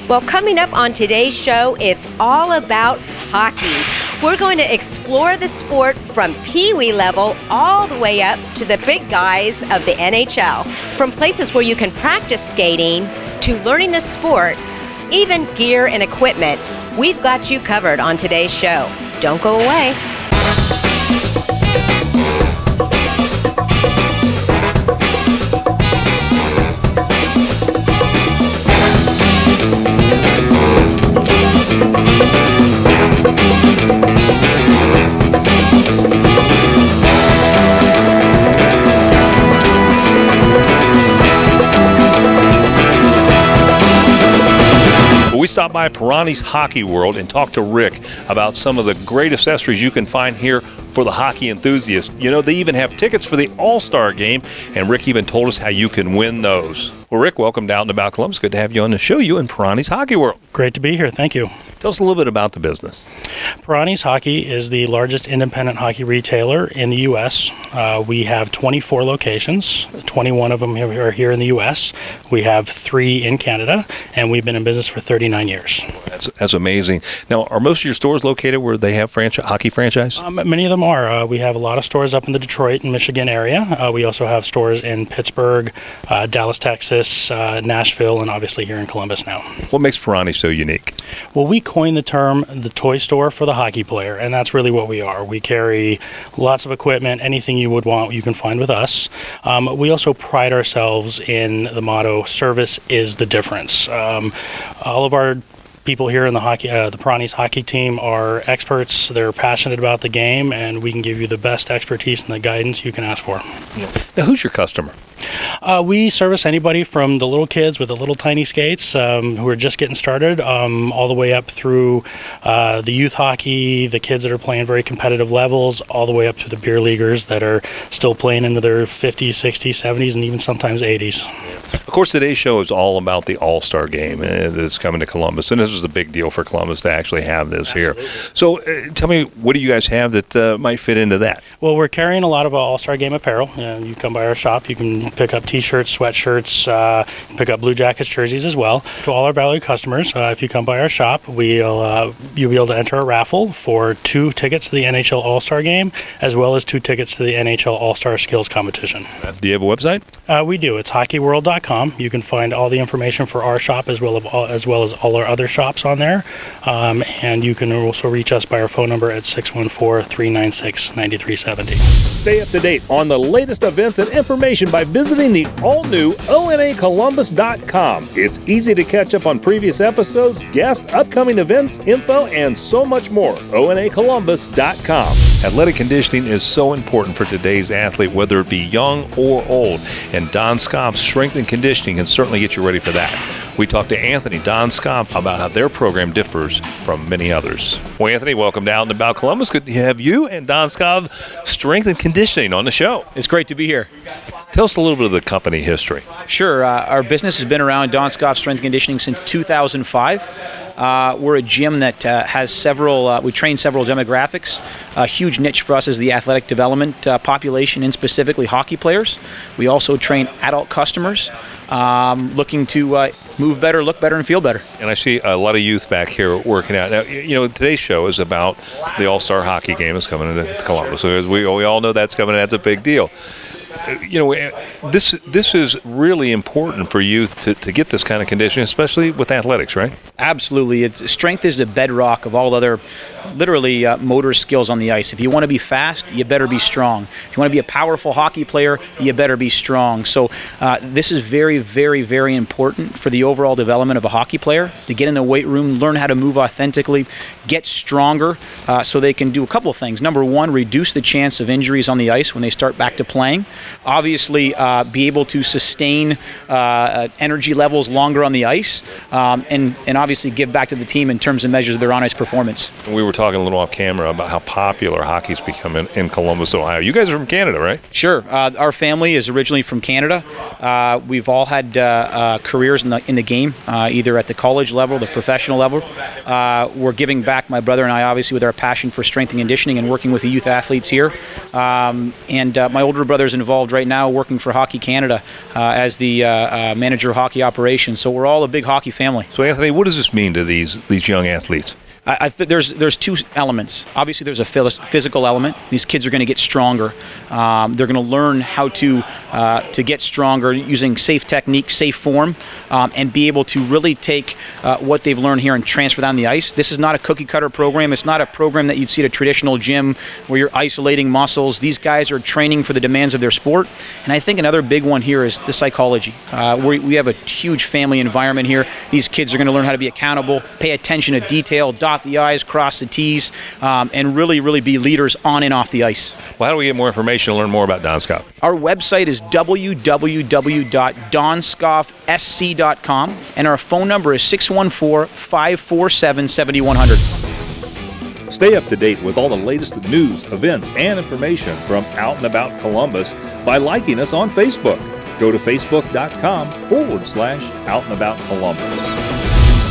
Well, coming up on today's show, it's all about hockey. We're going to explore the sport from pee-wee level all the way up to the big guys of the NHL. From places where you can practice skating to learning the sport, even gear and equipment, we've got you covered on today's show. Don't go away. We stopped by Pirani's Hockey World and talked to Rick about some of the great accessories you can find here for the hockey enthusiast. You know, they even have tickets for the All-Star Game, and Rick even told us how you can win those. Well, Rick, welcome down to About Columbus. Good to have you on the show. You in Pirani's Hockey World. Great to be here. Thank you. Tell us a little bit about the business. Pirani's Hockey is the largest independent hockey retailer in the U.S. We have 24 locations. 21 of them are here in the U.S. We have 3 in Canada, and we've been in business for 39 years. That's amazing. Now, are most of your stores located where they have hockey franchise? Many of them are. We have a lot of stores up in the Detroit and Michigan area. We also have stores in Pittsburgh, Dallas, Texas, Nashville, and obviously here in Columbus now. What makes Pirani so unique? Well, we coined the term the toy store for the hockey player, and that's really what we are. We carry lots of equipment. Anything you would want, you can find with us. We also pride ourselves in the motto, service is the difference. All of our people here in the Pirani's hockey team are experts. They're passionate about the game, and we can give you the best expertise and the guidance you can ask for. Now, who's your customer? We service anybody from the little kids with the little tiny skates who are just getting started, all the way up through the youth hockey, the kids that are playing very competitive levels, all the way up to the beer leaguers that are still playing into their 50s, 60s, 70s, and even sometimes 80s. Of course, today's show is all about the All-Star Game that's coming to Columbus, and this is a big deal for Columbus to actually have this here. So tell me, what do you guys have that might fit into that? Well, we're carrying a lot of All-Star Game apparel. You come by our shop, you can pick up T-shirts, sweatshirts, pick up Blue Jackets jerseys as well. To all our valued customers, if you come by our shop, you'll be able to enter a raffle for 2 tickets to the NHL All-Star Game, as well as 2 tickets to the NHL All-Star Skills Competition. Do you have a website? We do. It's hockeyworld.com. You can find all the information for our shop as well as all our other shops on there. And you can also reach us by our phone number at 614-396-9370. Stay up to date on the latest events and information by visiting the all-new onacolumbus.com. It's easy to catch up on previous episodes, guests, upcoming events, info, and so much more. onacolumbus.com. Athletic conditioning is so important for today's athlete, whether it be young or old, and Don Scobb's Strength and Conditioning can certainly get you ready for that. We talked to Anthony, Don Scobb, about how their program differs from many others. Well, Anthony, welcome down to About Columbus. Good to have you and Don Scobb, Strength and Conditioning, on the show. It's great to be here. Tell us a little bit of the company history. Sure. Our business has been around, Don Scobb Strength and Conditioning, since 2005. We're a gym that has several, we train several demographics. A huge niche for us is the athletic development population, and specifically hockey players. We also train adult customers looking to move better, look better, and feel better. And I see a lot of youth back here working out. Now, you know, today's show is about the All-Star Hockey Game that's coming into Columbus. So as we all know that's coming, that's a big deal. You know, this is really important for youth to get this kind of conditioning, especially with athletics, right? Absolutely. Strength is the bedrock of all other, literally, motor skills on the ice. If you want to be fast, you better be strong. If you want to be a powerful hockey player, you better be strong. So this is very, very, very important for the overall development of a hockey player, to get in the weight room, learn how to move authentically, get stronger, so they can do a couple of things. Number one, reduce the chance of injuries on the ice when they start back to playing. Obviously, be able to sustain energy levels longer on the ice, and obviously give back to the team in terms of measures of their on-ice performance. We were talking a little off camera about how popular hockey's become in Columbus, Ohio. You guys are from Canada, right? Sure. Our family is originally from Canada. We've all had careers in the game, either at the college level, the professional level. We're giving back, my brother and I, obviously, with our passion for strength and conditioning and working with the youth athletes here. And my older brother's involved involved right now working for Hockey Canada as the manager of hockey operations. So we're all a big hockey family. So Anthony, what does this mean to these young athletes? I think there's two elements. Obviously, there's a physical element. These kids are going to get stronger. They're going to learn how to get stronger using safe technique, safe form, and be able to really take what they've learned here and transfer that on the ice. This is not a cookie-cutter program. It's not a program that you'd see at a traditional gym where you're isolating muscles. These guys are training for the demands of their sport. And I think another big one here is the psychology. We have a huge family environment here. These kids are going to learn how to be accountable, pay attention to detail, dot the I's, cross the T's, and really be leaders on and off the ice. Well, how do we get more information and learn more about Don Scoff? Our website is www.donscoffsc.com, and our phone number is 614-547-7100. Stay up to date with all the latest news, events, and information from Out and About Columbus by liking us on Facebook. Go to facebook.com/Out and About Columbus.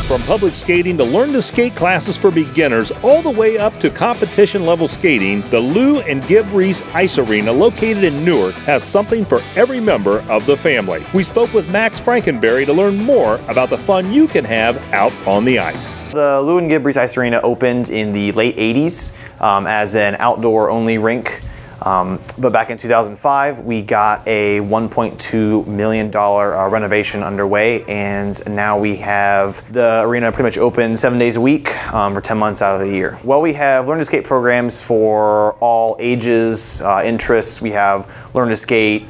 From public skating to learn to skate classes for beginners all the way up to competition level skating, the Lou and Gib Reese Ice Arena located in Newark has something for every member of the family. We spoke with Max Frankenberry to learn more about the fun you can have out on the ice. The Lou and Gib Reese Ice Arena opened in the late 80s as an outdoor only rink. But back in 2005, we got a $1.2 million renovation underway, and now we have the arena pretty much open 7 days a week for 10 months out of the year. Well, we have Learn to Skate programs for all ages, interests. We have Learn to Skate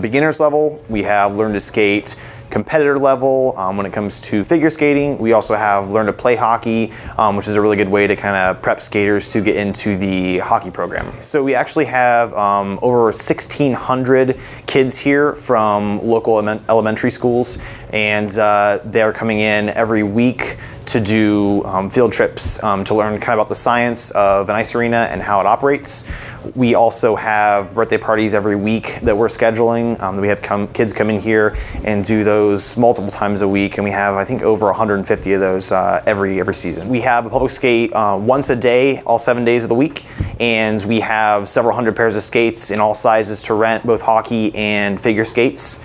beginners level. We have Learn to Skate competitor level. When it comes to figure skating, we also have Learn to Play Hockey, which is a really good way to kind of prep skaters to get into the hockey program. So we actually have over 1,600 kids here from local elementary schools, and they're coming in every week to do field trips to learn kind of about the science of an ice arena and how it operates. We also have birthday parties every week that we're scheduling. We have kids come in here and do those multiple times a week, and we have, I think, over 150 of those every season. We have a public skate once a day, all 7 days of the week, and we have several hundred pairs of skates in all sizes to rent, both hockey and figure skates.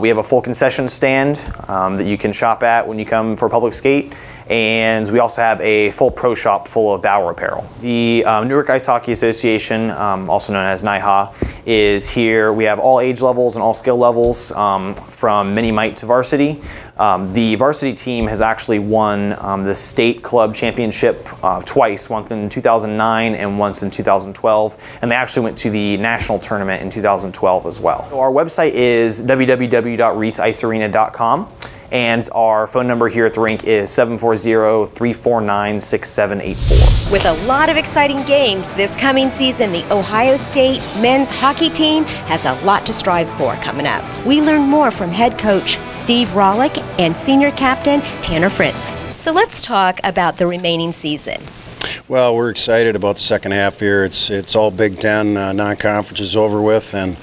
We have a full concession stand that you can shop at when you come for public skate. And we also have a full pro shop full of Bauer apparel. The Newark Ice Hockey Association, also known as NIHA, is here. We have all age levels and all skill levels from mini-mite to varsity. The varsity team has actually won the state club championship twice, once in 2009 and once in 2012, and they actually went to the national tournament in 2012 as well. So our website is www.reeseicearena.com. And our phone number here at the rink is 740-349-6784. With a lot of exciting games this coming season, the Ohio State men's hockey team has a lot to strive for coming up. We learn more from head coach Steve Rollick and senior captain Tanner Fritz. So let's talk about the remaining season. Well, we're excited about the second half here. It's all Big Ten, non-conference is over with, and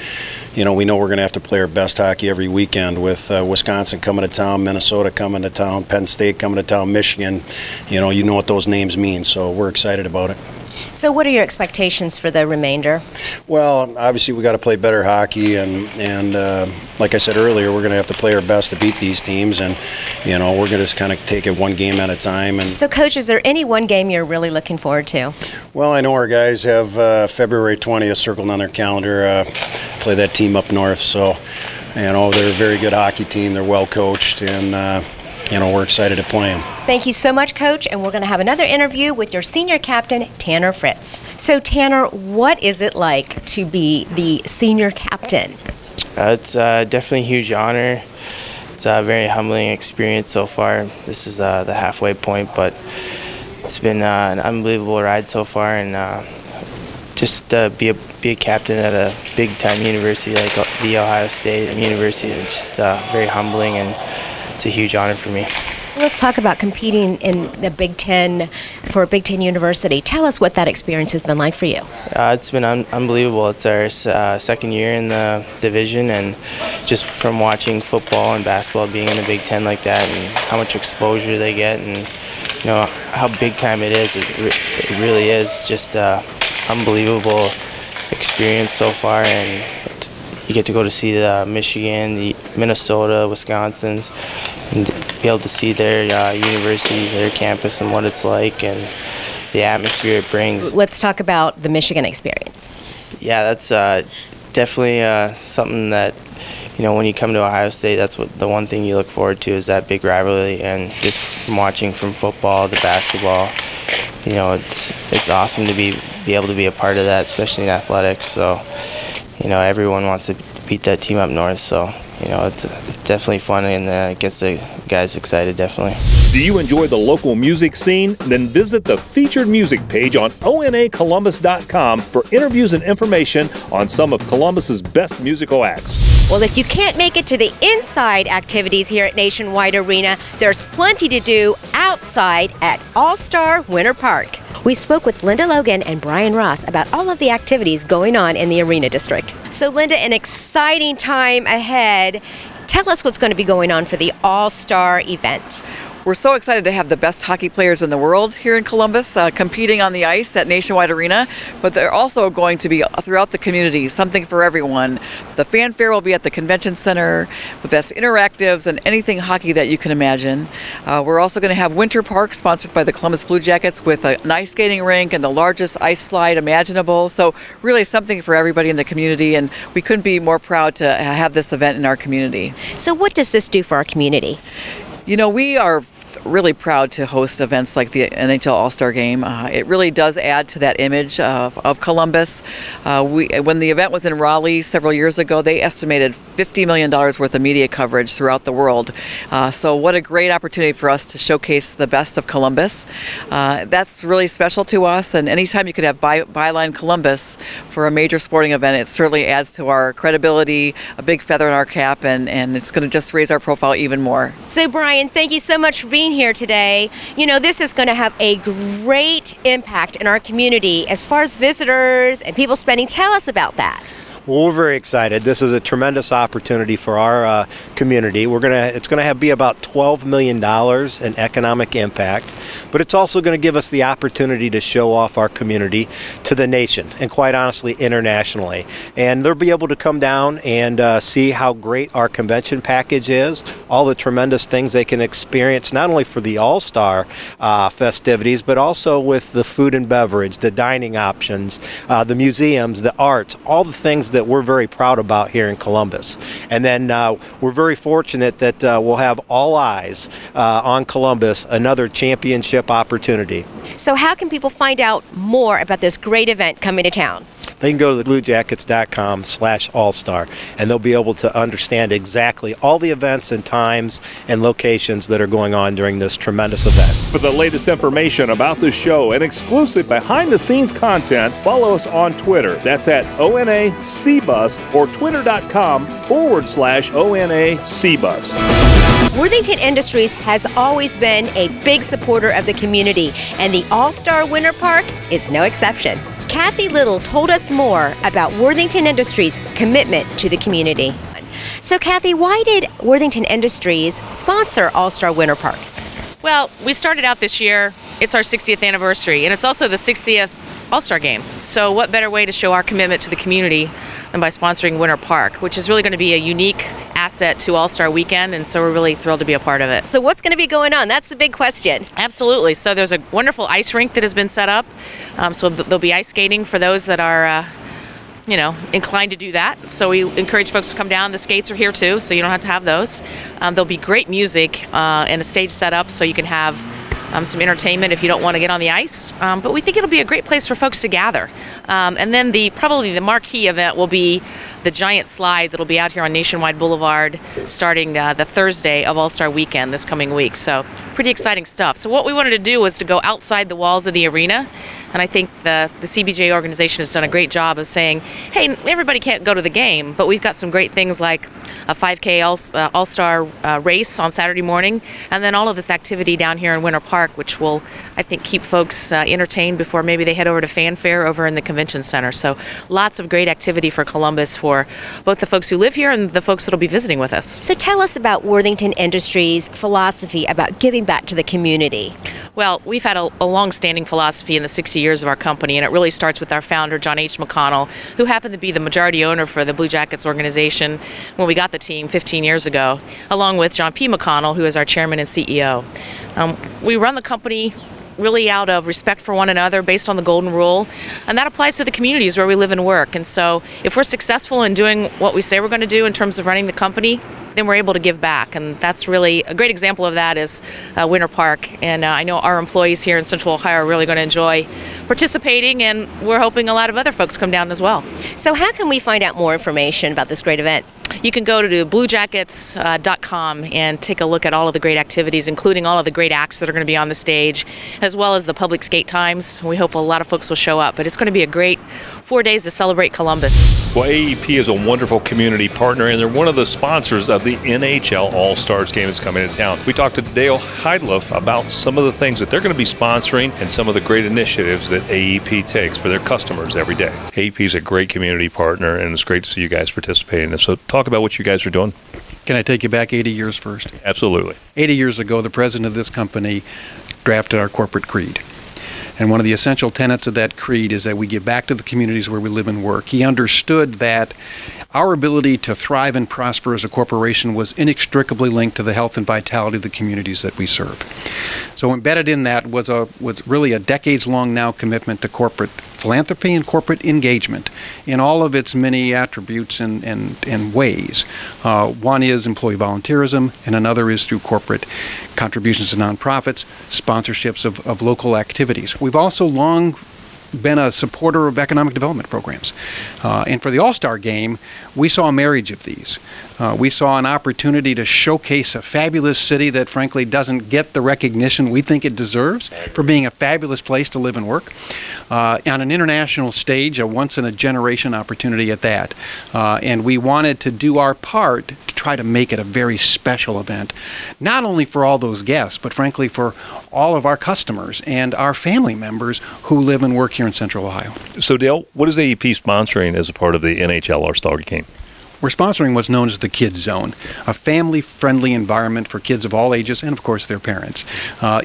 you know, we know we're going to have to play our best hockey every weekend with Wisconsin coming to town, Minnesota coming to town, Penn State coming to town, Michigan. You know what those names mean, so we're excited about it. So what are your expectations for the remainder? Well, obviously we got to play better hockey, and like I said earlier, we're going to have to play our best to beat these teams, and you know, we're going to just kind of take it one game at a time. And so, Coach, is there any one game you're really looking forward to? Well, I know our guys have February 20th circled on their calendar. Play that team up north, so you know, they're a very good hockey team. They're well coached, and you know, we're excited to play them. Thank you so much, Coach, and we're going to have another interview with your senior captain, Tanner Fritz. So, Tanner, what is it like to be the senior captain? It's definitely a huge honor. It's a very humbling experience so far. This is the halfway point, but it's been an unbelievable ride so far, and just be a captain at a big-time university like the Ohio State University. It's just very humbling, and it's a huge honor for me. Let's talk about competing in the Big Ten for a Big Ten university. Tell us what that experience has been like for you. It's been unbelievable. It's our second year in the division, and just from watching football and basketball being in the Big Ten like that, and how much exposure they get, and you know how big time it is. It really is just unbelievable experience so far, and you get to go to see the Michigan, the Minnesota, Wisconsin, and be able to see their universities, their campus, and what it's like, and the atmosphere it brings. Let's talk about the Michigan experience. Yeah, that's definitely something that, when you come to Ohio State, that's what the one thing you look forward to is that big rivalry. And just from watching from football to basketball, it's awesome to be able to be a part of that, especially in athletics. So, everyone wants to beat that team up north. So, it's definitely fun, and it gets the guys excited, definitely. Do you enjoy the local music scene? Then visit the featured music page on onacolumbus.com for interviews and information on some of Columbus's best musical acts. Well, if you can't make it to the inside activities here at Nationwide Arena, there's plenty to do outside at All-Star Winter Park. We spoke with Linda Logan and Brian Ross about all of the activities going on in the Arena District. So, Linda, an exciting time ahead. Tell us what's going to be going on for the All-Star event. We're so excited to have the best hockey players in the world here in Columbus competing on the ice at Nationwide Arena, but they're also going to be throughout the community, something for everyone. The Fan Fair will be at the Convention Center, but that's interactives and anything hockey that you can imagine. We're also going to have Winter Park, sponsored by the Columbus Blue Jackets, with an ice skating rink and the largest ice slide imaginable. So really something for everybody in the community, and we couldn't be more proud to have this event in our community. So what does this do for our community? We are really proud to host events like the NHL All-Star Game. It really does add to that image of Columbus. When the event was in Raleigh several years ago, they estimated $50 million worth of media coverage throughout the world. So what a great opportunity for us to showcase the best of Columbus. That's really special to us, and anytime you could have Byline Columbus for a major sporting event, it certainly adds to our credibility, a big feather in our cap, and it's going to just raise our profile even more. So Brian, thank you so much for being here today. This is going to have a great impact in our community as far as visitors and people spending. Tell us about that. Well, we're very excited. This is a tremendous opportunity for our community. It's going to be about $12 million in economic impact, but it's also going to give us the opportunity to show off our community to the nation and, quite honestly, internationally. And they'll be able to come down and see how great our convention package is, all the tremendous things they can experience, not only for the All-Star festivities, but also with the food and beverage, the dining options, the museums, the arts, all the things that we're very proud about here in Columbus. And then we're very fortunate that we'll have all eyes on Columbus, another championship opportunity. So how can people find out more about this great event coming to town? They can go to thebluejackets.com/allstar, and they'll be able to understand exactly all the events and times and locations that are going on during this tremendous event. For the latest information about the show and exclusive behind-the-scenes content, follow us on Twitter. That's at ONACBus or twitter.com/ONACBus. Worthington Industries has always been a big supporter of the community, and the All-Star Winter Park is no exception. Kathy Little told us more about Worthington Industries' commitment to the community. So Kathy, why did Worthington Industries sponsor All-Star Winter Park? Well, we started out this year, it's our 60th anniversary, and it's also the 60th All-Star Game. So what better way to show our commitment to the community than by sponsoring Winter Park, which is really going to be a unique asset to All-Star Weekend, and so we're really thrilled to be a part of it. So what's going to be going on? That's the big question. Absolutely. So there's a wonderful ice rink that has been set up. So there'll be ice skating for those that are inclined to do that. So we encourage folks to come down. The skates are here too, so you don't have to have those. There'll be great music and a stage set up so you can have some entertainment if you don't want to get on the ice. But we think it'll be a great place for folks to gather. And then probably the marquee event will be the giant slide that'll be out here on Nationwide Boulevard starting the Thursday of All-Star Weekend this coming week. So pretty exciting stuff. So what we wanted to do was to go outside the walls of the arena. And I think the CBJ organization has done a great job of saying, hey, everybody can't go to the game, but we've got some great things like a 5K All-Star race on Saturday morning, and then all of this activity down here in Winter Park, which will, I think, keep folks entertained before maybe they head over to Fan Fair over in the Convention Center. So lots of great activity for Columbus for both the folks who live here and the folks that will be visiting with us. So tell us about Worthington Industries' philosophy about giving back to the community. Well, we've had a long-standing philosophy in the 60 years of our company, and it really starts with our founder, John H. McConnell, who happened to be the majority owner for the Blue Jackets organization when we got the team 15 years ago, along with John P. McConnell, who is our chairman and CEO. We run the company really out of respect for one another based on the golden rule, and that applies to the communities where we live and work. And so if we're successful in doing what we say we're going to do in terms of running the company, then we're able to give back. And that's really a great example of that is Winter Park. And I know our employees here in Central Ohio are really going to enjoy participating, and we're hoping a lot of other folks come down as well. So how can we find out more information about this great event? You can go to bluejackets.com and take a look at all of the great activities, including all of the great acts that are going to be on the stage, as well as the public skate times. We hope a lot of folks will show up, but it's going to be a great 4 days to celebrate Columbus. Well, AEP is a wonderful community partner, and they're one of the sponsors of the NHL All-Stars game that's coming to town. We talked to Dale Heidloff about some of the things that they're going to be sponsoring and some of the great initiatives that AEP takes for their customers every day. AEP is a great community partner, and it's great to see you guys participating in this. So talk about what you guys are doing. Can I take you back 80 years first? Absolutely. 80 years ago, the president of this company drafted our corporate creed. And one of the essential tenets of that creed is that we give back to the communities where we live and work. He understood that our ability to thrive and prosper as a corporation was inextricably linked to the health and vitality of the communities that we serve. So embedded in that was really a decades-long now commitment to corporate philanthropy and corporate engagement in all of its many attributes and ways. One is employee volunteerism, and another is through corporate contributions to nonprofits, sponsorships of local activities. We've also long been a supporter of economic development programs. And for the All-Star Game, we saw a marriage of these. We saw an opportunity to showcase a fabulous city that frankly doesn't get the recognition we think it deserves for being a fabulous place to live and work. On an international stage, a once-in-a-generation opportunity at that. And we wanted to do our part to try to make it a very special event, not only for all those guests, but frankly for all of our customers and our family members who live and work here in Central Ohio. So Dale, what is AEP sponsoring as a part of the NHL All-Star Game? We're sponsoring what's known as the Kids Zone, a family-friendly environment for kids of all ages and, of course, their parents.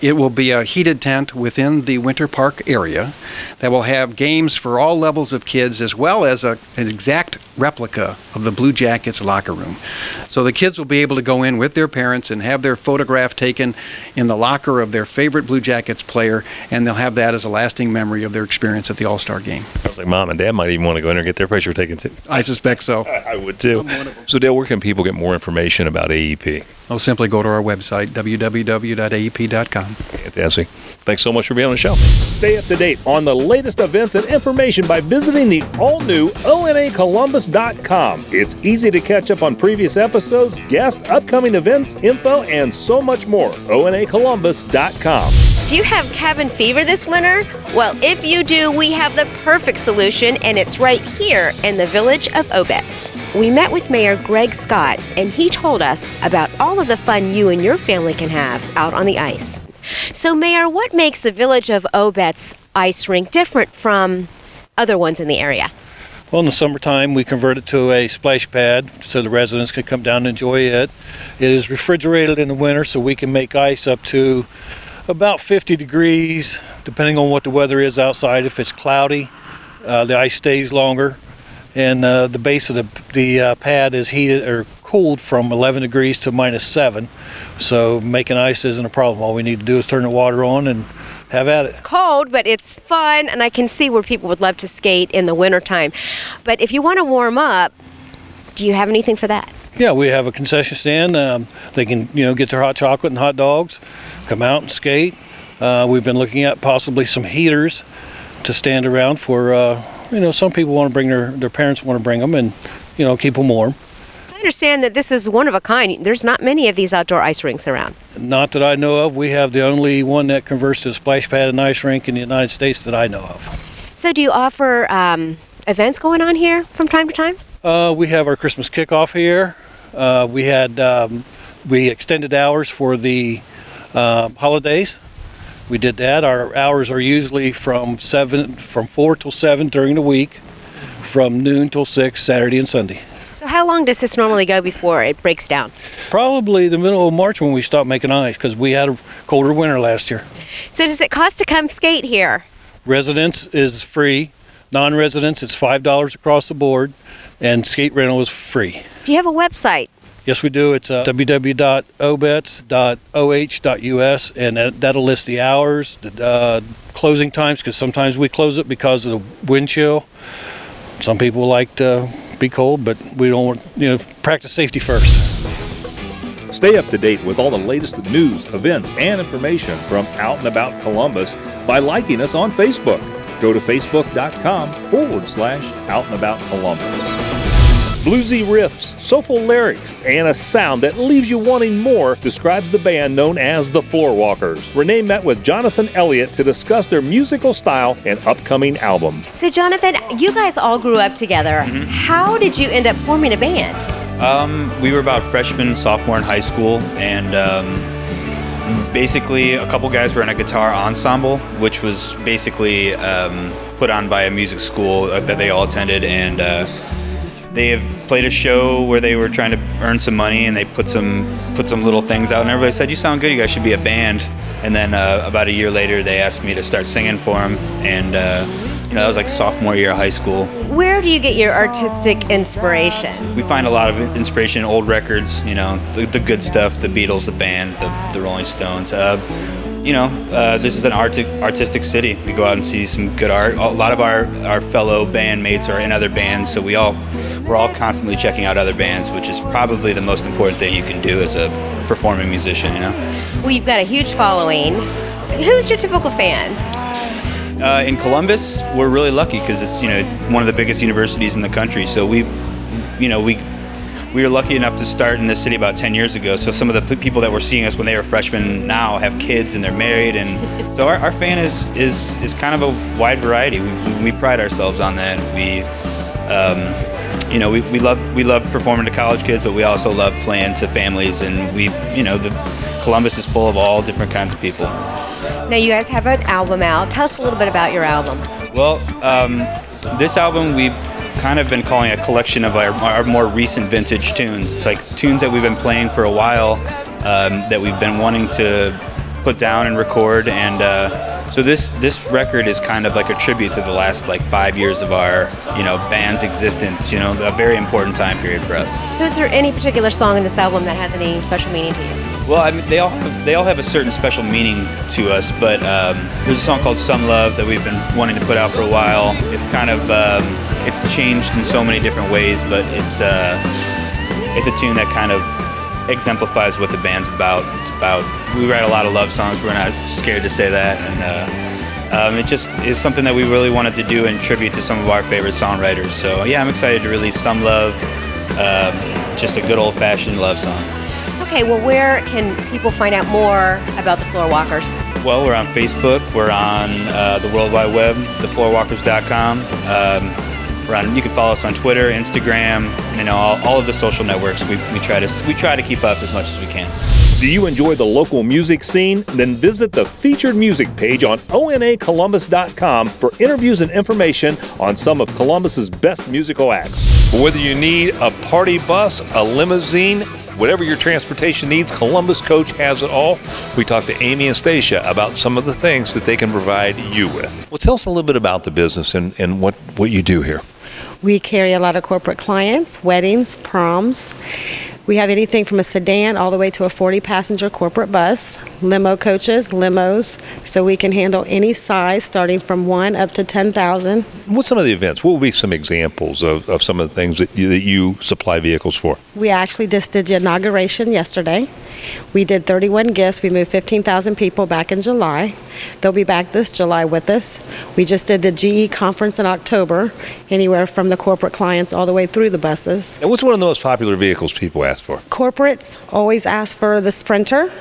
It will be a heated tent within the Winter Park area that will have games for all levels of kids, as well as an exact replica of the Blue Jackets locker room. So the kids will be able to go in with their parents and have their photograph taken in the locker of their favorite Blue Jackets player, and they'll have that as a lasting memory of their experience at the All-Star Game. Sounds like Mom and Dad might even want to go in there and get their picture taken, too. I suspect so. I would, too. So Dale, where can people get more information about AEP? Oh, simply go to our website, www.aep.com. Fantastic. Thanks so much for being on the show. Stay up to date on the latest events and information by visiting the all-new onacolumbus.com. It's easy to catch up on previous episodes, guests, upcoming events, info, and so much more. onacolumbus.com. Do you have cabin fever this winter? Well, if you do, we have the perfect solution, and it's right here in the village of Obetz. We met with Mayor Greg Scott, and he told us about all of the fun you and your family can have out on the ice. So, Mayor, what makes the village of Obetz ice rink different from other ones in the area? Well, in the summertime, we convert it to a splash pad so the residents can come down and enjoy it. It is refrigerated in the winter, so we can make ice up to about 50 degrees, depending on what the weather is outside. If it's cloudy, the ice stays longer. And the base of the pad is heated or cooled from 11 degrees to -7. So making ice isn't a problem. All we need to do is turn the water on and have at it. It's cold, but it's fun, and I can see where people would love to skate in the wintertime. But if you want to warm up, do you have anything for that? Yeah, we have a concession stand. They can, get their hot chocolate and hot dogs, come out and skate. We've been looking at possibly some heaters to stand around for, some people want to bring their parents want to bring them and, keep them warm. So I understand that this is one of a kind. There's not many of these outdoor ice rinks around. Not that I know of. We have the only one that converts to a splash pad and ice rink in the United States that I know of. So do you offer events going on here from time to time? We have our Christmas kickoff here. We extended hours for the holidays. We did that. Our hours are usually from 4 till 7 during the week, from noon till 6 Saturday and Sunday. So how long does this normally go before it breaks down? Probably the middle of March when we stop making ice, because we had a colder winter last year. So does it cost to come skate here? Residents is free. Non-residents, it's $5 across the board, and skate rental is free. Do you have a website? Yes, we do. It's www.obetz.oh.us, and that'll list the hours, the closing times, because sometimes we close it because of the wind chill. Some people like to be cold, but we don't want, practice safety first. Stay up to date with all the latest news, events, and information from Out and About Columbus by liking us on Facebook. Go to facebook.com/Out and About Columbus. Bluesy riffs, soulful lyrics, and a sound that leaves you wanting more describes the band known as the Floorwalkers. Renee met with Jonathan Elliott to discuss their musical style and upcoming album. So Jonathan, you guys all grew up together. How did you end up forming a band? We were about freshman, sophomore in high school, and basically a couple guys were in a guitar ensemble, which was basically put on by a music school that they all attended, and they have played a show where they were trying to earn some money, and they put some little things out, and everybody said, "You sound good, you guys should be a band." And then about a year later they asked me to start singing for them, and that was like sophomore year of high school. Where do you get your artistic inspiration? We find a lot of inspiration in old records, the good stuff, the Beatles, the band, the Rolling Stones. This is an artistic city. We go out and see some good art. A lot of our fellow bandmates are in other bands, so we're all constantly checking out other bands, which is probably the most important thing you can do as a performing musician, Well, you've got a huge following. Who's your typical fan? In Columbus, we're really lucky because it's one of the biggest universities in the country. So we were lucky enough to start in this city about 10 years ago. So some of the people that were seeing us when they were freshmen now have kids and they're married, and so our fan is kind of a wide variety. We pride ourselves on that. We love performing to college kids, but we also love playing to families, and Columbus is full of all different kinds of people. Now you guys have an album out. Tell us a little bit about your album. Well, this album we've kind of been calling a collection of our more recent vintage tunes. It's like tunes that we've been playing for a while, that we've been wanting to put down and record, and so this record is kind of like a tribute to the last 5 years of our band's existence. A very important time period for us. So is there any particular song in this album that has any special meaning to you? Well, I mean, they all have a certain special meaning to us, but there's a song called "Some Love" that we've been wanting to put out for a while. It's kind of it's changed in so many different ways, but it's a tune that kind of exemplifies what the band's about. It's about, we write a lot of love songs. We're not scared to say that, and it just is something that we really wanted to do in tribute to some of our favorite songwriters. So yeah, I'm excited to release "Some Love," just a good old-fashioned love song. Okay, well, where can people find out more about the Floorwalkers? Well, we're on Facebook. We're on the World Wide Web, thefloorwalkers.com. You can follow us on Twitter, Instagram, all of the social networks. We try to keep up as much as we can. Do you enjoy the local music scene? Then visit the featured music page on onacolumbus.com for interviews and information on some of Columbus's best musical acts. Whether you need a party bus, a limousine, whatever your transportation needs, Columbus Coach has it all. We talked to Amy and Stacia about some of the things that they can provide you with. Well, tell us a little bit about the business and what you do here. We carry a lot of corporate clients, weddings, proms. We have anything from a sedan all the way to a 40-passenger corporate bus, limo coaches, limos, so we can handle any size starting from 1 up to 10,000. What's some of the events? What would be some examples of some of the things that you supply vehicles for? We actually just did the inauguration yesterday. We did 31 gifts. We moved 15,000 people back in July. They'll be back this July with us. We just did the GE conference in October, anywhere from the corporate clients all the way through the buses. And what's one of the most popular vehicles people ask for? Corporates always ask for the Sprinter,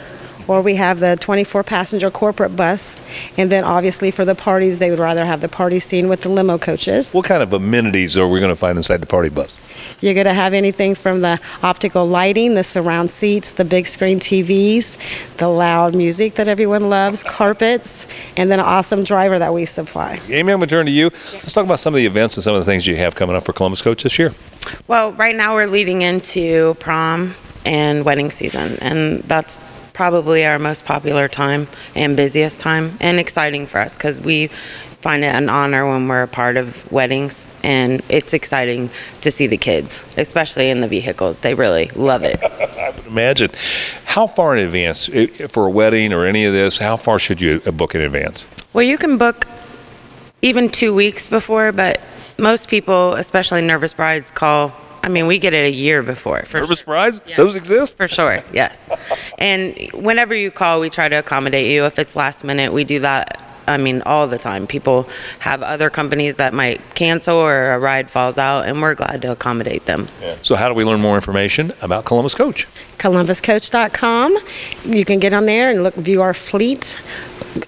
or we have the 24-passenger corporate bus. And then obviously for the parties, they would rather have the party scene with the limo coaches. What kind of amenities are we going to find inside the party bus? You're going to have anything from the optical lighting, the surround seats, the big screen TVs, the loud music that everyone loves, carpets, and then an awesome driver that we supply. Amy, I'm going to turn to you. Let's talk about some of the events and some of the things you have coming up for Columbus Coach this year. Well, right now we're leading into prom and wedding season, and that's probably our most popular time and busiest time, and exciting for us because we find it an honor when we're a part of weddings, and it's exciting to see the kids, especially in the vehicles. They really love it. I would imagine. How far in advance, for a wedding or any of this, how far should you book in advance? Well, you can book even 2 weeks before, but most people, especially nervous brides, call. I mean, we get it a year before. Nervous brides? Yeah. Those exist? For sure, yes. And whenever you call, we try to accommodate you. If it's last minute, we do that. I mean, all the time. People have other companies that might cancel or a ride falls out, and we're glad to accommodate them. Yeah. So how do we learn more information about Columbus Coach? ColumbusCoach.com. You can get on there and view our fleet,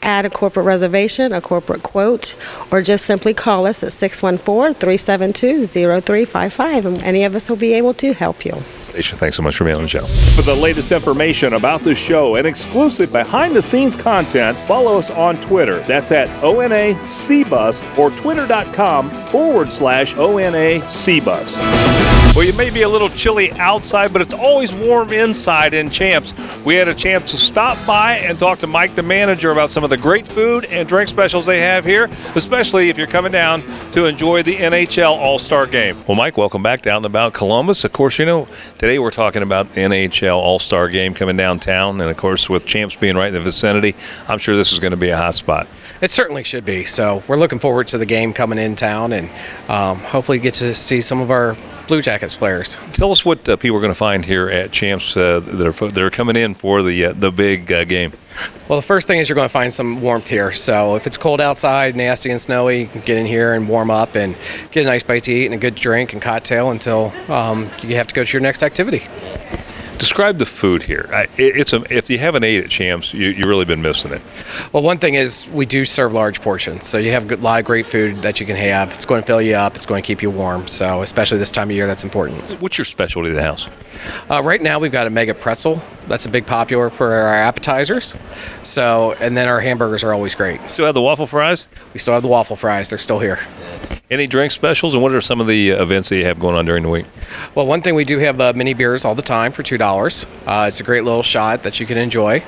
add a corporate reservation, a corporate quote, or just simply call us at 614-372-0355, and any of us will be able to help you. Stacia, thanks so much for being on the show. For the latest information about the show and exclusive behind-the-scenes content, follow us on Twitter. That's at ONACBus or twitter.com/ONACBus. Well, you may be a little chilly outside, but it's always warm inside in Champs. We had a chance to stop by and talk to Mike, the manager, about some of the great food and drink specials they have here, especially if you're coming down to enjoy the NHL All-Star Game. Well, Mike, welcome back down about Columbus. Of course, you know, today we're talking about the NHL All-Star Game coming downtown, and of course, with Champs being right in the vicinity, I'm sure this is going to be a hot spot. It certainly should be. So we're looking forward to the game coming in town, and hopefully get to see some of our Blue Jackets players. Tell us what people are going to find here at Champs that are coming in for the big game. Well, the first thing is you're going to find some warmth here. So if it's cold outside, nasty and snowy, you can get in here and warm up and get a nice bite to eat and a good drink and cocktail until you have to go to your next activity. Describe the food here. If you haven't ate at Champs, you've really been missing it. Well, one thing is we do serve large portions, so you have a lot of great food that you can have. It's going to fill you up. It's going to keep you warm. So especially this time of year, that's important. What's your specialty of the house? Right now, we've got a mega pretzel. That's a big popular for our appetizers. So, and then our hamburgers are always great. Still have the waffle fries? We still have the waffle fries. They're still here. Any drink specials, and what are some of the events that you have going on during the week? Well, one thing, we do have mini beers all the time for $2. It's a great little shot that you can enjoy.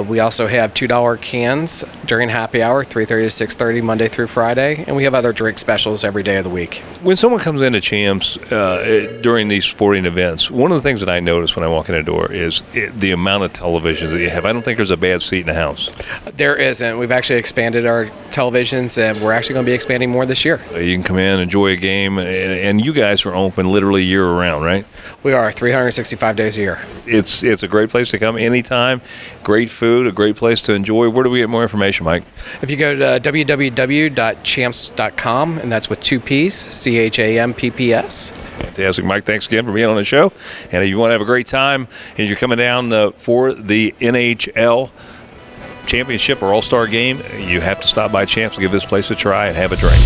We also have $2 cans during happy hour, 3:30 to 6:30, Monday through Friday, and we have other drink specials every day of the week. When someone comes into Champs during these sporting events, one of the things that I notice when I walk in the door is the amount of televisions that you have. I don't think there's a bad seat in the house. There isn't. We've actually expanded our televisions, and we're actually going to be expanding more this year. You can come in, enjoy a game, and you guys are open literally year-round, right? We are, 365 days a year. It's a great place to come anytime. Great food, a great place to enjoy. Where do we get more information, Mike? If you go to www.champs.com, and that's with 2 P's, CHAMPPS. Fantastic. Mike, thanks again for being on the show. And if you want to have a great time and you're coming down for the NHL Championship or All-Star Game, you have to stop by Champs and give this place a try and have a drink.